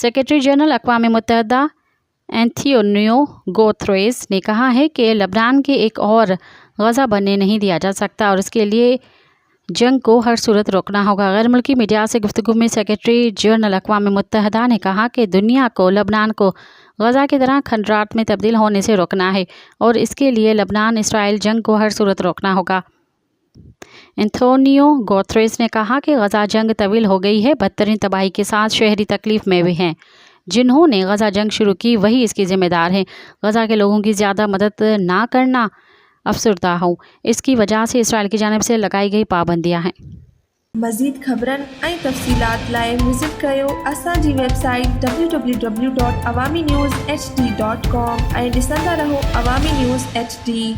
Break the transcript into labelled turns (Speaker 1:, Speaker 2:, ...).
Speaker 1: Secretary general अक़वाम मुत्तहिदा एंथोनियो Guterres ने कहा है कि लबनान के एक और गज़ा बनने नहीं दिया जा सकता और इसके लिए जंग को हर सूरत रोकना होगा। गैर मुल्की मीडिया से गुफ्तगू में सेक्रेटरी जनरल अक़वाम मुत्तहिदा ने कहा कि दुनिया को लबनान को गज़ा की तरह खंडरात में तब्दील होने से रोकना है और इसके लिए लबनान इसराइल जंग को हर सूरत रोकना होगा। एंथोनियो गुतेरेस ने कहा कि गज़ा जंग तवील हो गई है, बदतरीन तबाही के साथ शहरी तकलीफ में भी हैं। जिन्होंने गज़ा जंग शुरू की वही इसकी ज़िम्मेदार हैं। गज़ा के लोगों की ज़्यादा मदद ना करना अफसरदा हूँ, इसकी वजह से इसराइल की जानिब से लगाई गई पाबंदियाँ हैं।
Speaker 2: मज़ीद ख़बरनि ऐं तफ़सीलात लाइ विज़िट कयो असांजी वेबसाइट www.awamiNewsHD.com ऐं ॾिसंदा रहो अवामी न्यूज़ HD।